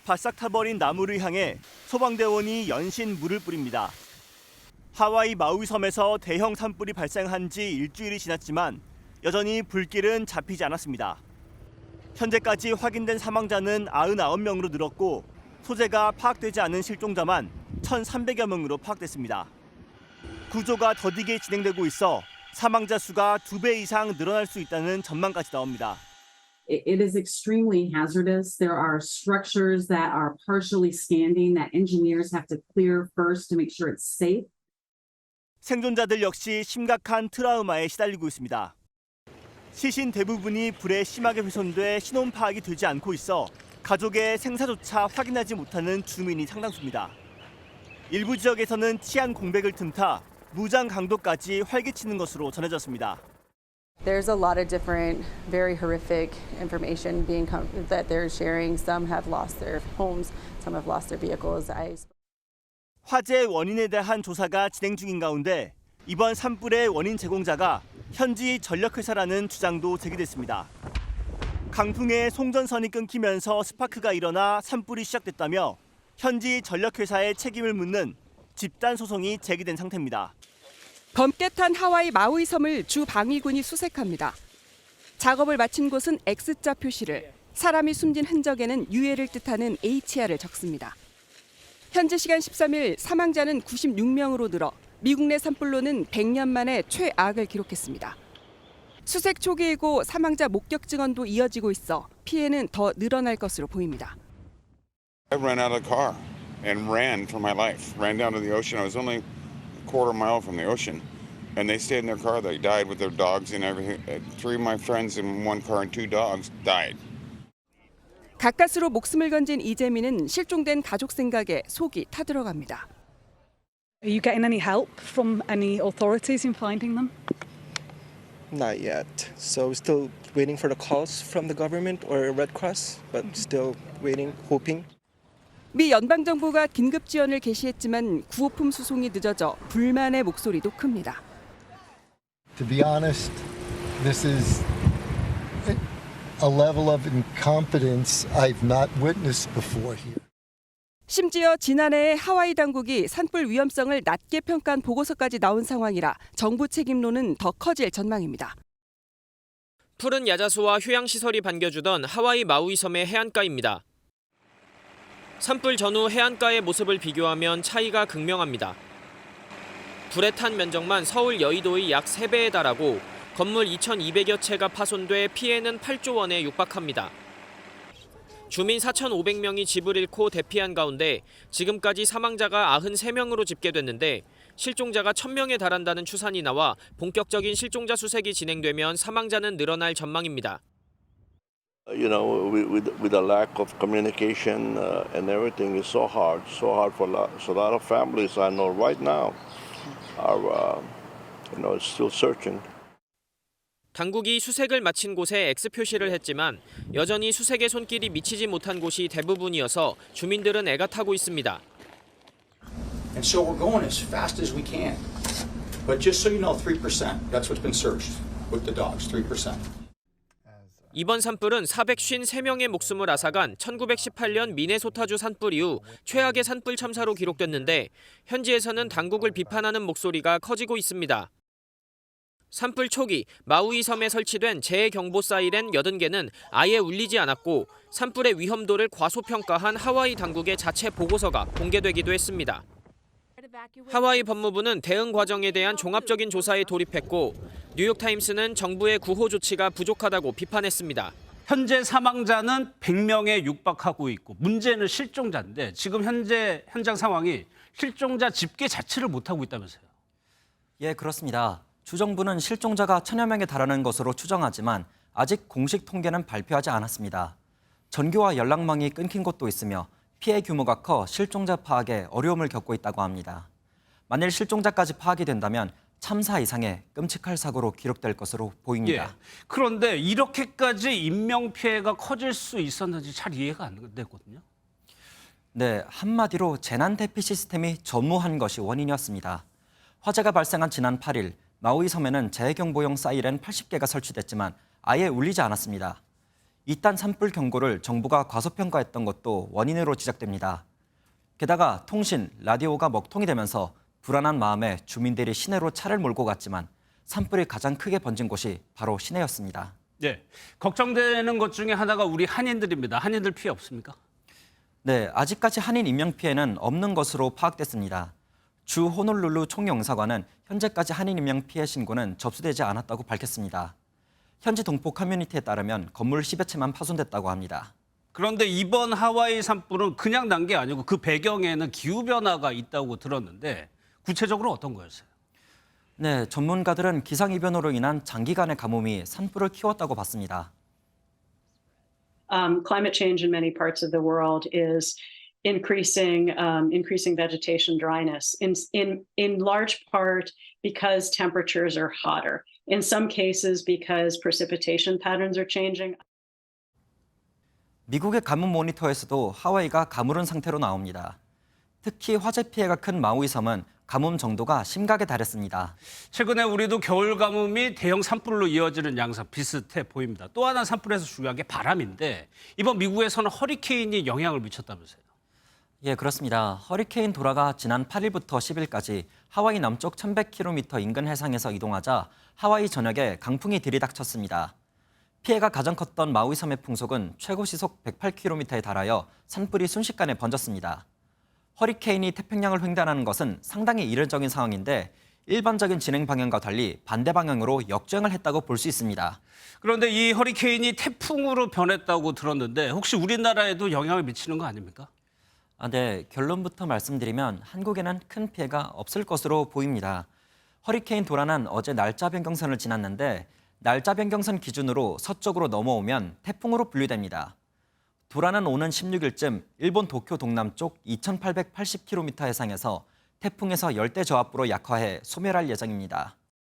바싹 타버린 나무를 향해 소방대원이 연신 물을 뿌립니다. 하와이 마우이 섬에서 대형 산불이 발생한 지 일주일이 지났지만 여전히 불길은 잡히지 않았습니다. 현재까지 확인된 사망자는 99명으로 늘었고 소재가 파악되지 않은 실종자만 1,300여 명으로 파악됐습니다. 구조가 더디게 진행되고 있어 사망자 수가 2배 이상 늘어날 수 있다는 전망까지 나옵니다. It is extremely hazardous. There are structures that are partially standing that engineers have to clear first to make sure it's safe. 생존자들 역시 심각한 트라우마에 시달리고 있습니다. 시신 대부분이 불에 심하게 훼손돼 신원 파악이 되지 않고 있어 가족의 생사조차 확인하지 못하는 주민이 상당수입니다. 일부 지역에서는 치안 공백을 틈타 무장 강도까지 활개치는 것으로 전해졌습니다. There's a lot of different, very horrific information that they're sharing. Some have lost their homes, some have lost their vehicles. 화재 원인에 대한 조사가 진행 중인 가운데 이번 산불의 원인 제공자가 현지 전력회사라는 주장도 제기됐습니다. 강풍에 송전선이 끊기면서 스파크가 일어나 산불이 시작됐다며 현지 전력회사의 책임을 묻는 집단 소송이 제기된 상태입니다. 검게 탄 하와이 마우이 섬을 주 방위군이 수색합니다. 작업을 마친 곳은 X자 표시를, 사람이 숨진 흔적에는 유해를 뜻하는 HR을 적습니다. 현지 시간 13일 사망자는 96명으로 늘어 미국 내 산불로는 100년 만에 최악을 기록했습니다. 수색 초기이고 사망자 목격 증언도 이어지고 있어 피해는 더 늘어날 것으로 보입니다. I ran out of the car and ran for my life. Ran down to the ocean. I was only a quarter mile from the ocean. And they stayed in their car. They died with their dogs and everything. 3 of my friends in one car and 2 dogs died. 가까스로 목숨을 건진 이재민은 실종된 가족 생각에 속이 타들어갑니다. Are you getting any help from any authorities in finding them? Not yet. So still waiting for the calls from the government or Red Cross, but still waiting, hoping. 미 연방정부가 긴급 지원을 개시했지만 구호품 수송이 늦어져 불만의 목소리도 큽니다. To be honest, this is a level of incompetence I've not witnessed before here. 심지어 지난해 하와이 당국이 산불 위험성을 낮게 평가한 보고서까지 나온 상황이라 정부 책임론은 더 커질 전망입니다. 푸른 야자수와 휴양시설이 반겨주던 하와이 마우이 섬의 해안가입니다. 산불 전후 해안가의 모습을 비교하면 차이가 극명합니다. 불에 탄 면적만 서울 여의도의 약 3배에 달하고 건물 2,200여 채가 파손돼 피해는 8조 원에 육박합니다. 주민 4,500명이 집을 잃고 대피한 가운데 지금까지 사망자가 93명으로 집계됐는데 실종자가 1,000명에 달한다는 추산이 나와 본격적인 실종자 수색이 진행되면 사망자는 늘어날 전망입니다. You know, with the lack of communication and everything is so hard for a lot of families I know right now are, still searching. 당국이 수색을 마친 곳에 X 표시를 했지만 여전히 수색의 손길이 미치지 못한 곳이 대부분이어서 주민들은 애가 타고 있습니다. And so we're going as fast as we can. But just so you know, 3%. That's what's been searched with the dogs, 3%. 이번 산불은 453명의 목숨을 앗아간 1918년 미네소타주 산불 이후 최악의 산불 참사로 기록됐는데 현지에서는 당국을 비판하는 목소리가 커지고 있습니다. 산불 초기 마우이 섬에 설치된 재해경보 사이렌 80개는 아예 울리지 않았고 산불의 위험도를 과소평가한 하와이 당국의 자체 보고서가 공개되기도 했습니다. 하와이 법무부는 대응 과정에 대한 종합적인 조사에 돌입했고 뉴욕타임스는 정부의 구호 조치가 부족하다고 비판했습니다. 현재 사망자는 100명에 육박하고 있고 문제는 실종자인데 지금 현재 현장 상황이 실종자 집계 자체를 못하고 있다면서요. 예, 그렇습니다. 주정부는 실종자가 1,000여 명에 달하는 것으로 추정하지만 아직 공식 통계는 발표하지 않았습니다. 전교와 연락망이 끊긴 곳도 있으며 피해 규모가 커 실종자 파악에 어려움을 겪고 있다고 합니다. 만일 실종자까지 파악이 된다면 참사 이상의 끔찍할 사고로 기록될 것으로 보입니다. 예, 그런데 이렇게까지 인명피해가 커질 수 있었는지 잘 이해가 안 되거든요. 네, 한마디로 재난 대피 시스템이 전무한 것이 원인이었습니다. 화재가 발생한 지난 8일 마우이 섬에는 재해경보용 사이렌 80개가 설치됐지만 아예 울리지 않았습니다. 이딴 산불 경고를 정부가 과소평가했던 것도 원인으로 지적됩니다. 게다가 통신, 라디오가 먹통이 되면서 불안한 마음에 주민들이 시내로 차를 몰고 갔지만 산불이 가장 크게 번진 곳이 바로 시내였습니다. 네, 걱정되는 것 중에 하나가 우리 한인들입니다. 한인들 피해 없습니까? 네, 아직까지 한인 인명 피해는 없는 것으로 파악됐습니다. 주 호놀룰루 총영사관은 현재까지 한인 인명 피해 신고는 접수되지 않았다고 밝혔습니다. 현지 동포 커뮤니티에 따르면 건물 10여 채만 파손됐다고 합니다. 그런데 이번 하와이 산불은 그냥 난 게 아니고 그 배경에는 기후변화가 있다고 들었는데 구체적으로 어떤 거였어요? 네, 전문가들은 기상이변으로 인한 장기간의 가뭄이 산불을 키웠다고 봤습니다. Climate change in many parts of the world is increasing vegetation dryness in large part because temperatures are hotter. In some cases because precipitation patterns are changing. 미국의 가뭄 모니터에서도 하와이가 가물은 상태로 나옵니다. 특히 화재 피해가 큰 마우이 섬은 가뭄 정도가 심각에 달했습니다. 최근에 우리도 겨울 가뭄이 대형 산불로 이어지는 양상 비슷해 보입니다. 또 하나 산불에서 중요한 게 바람인데 이번 미국에서는 허리케인이 영향을 미쳤다면서요? 예, 그렇습니다. 허리케인 도라가 지난 8일부터 10일까지 하와이 남쪽 1100km 인근 해상에서 이동하자 하와이 전역에 강풍이 들이닥쳤습니다. 피해가 가장 컸던 마우이 섬의 풍속은 최고 시속 108km에 달하여 산불이 순식간에 번졌습니다. 허리케인이 태평양을 횡단하는 것은 상당히 이례적인 상황인데 일반적인 진행 방향과 달리 반대 방향으로 역주행을 했다고 볼 수 있습니다. 그런데 이 허리케인이 태풍으로 변했다고 들었는데 혹시 우리나라에도 영향을 미치는 거 아닙니까? 네, 결론부터 말씀드리면 한국에는 큰 피해가 없을 것으로 보입니다. 허리케인 도라는 어제 날짜 변경선을 지났는데 날짜 변경선 기준으로 서쪽으로 넘어오면 태풍으로 분류됩니다. 도라는 오는 16일쯤 일본 도쿄 동남쪽 2880km 해상에서 태풍에서 열대 저압부로 약화해 소멸할 예정입니다.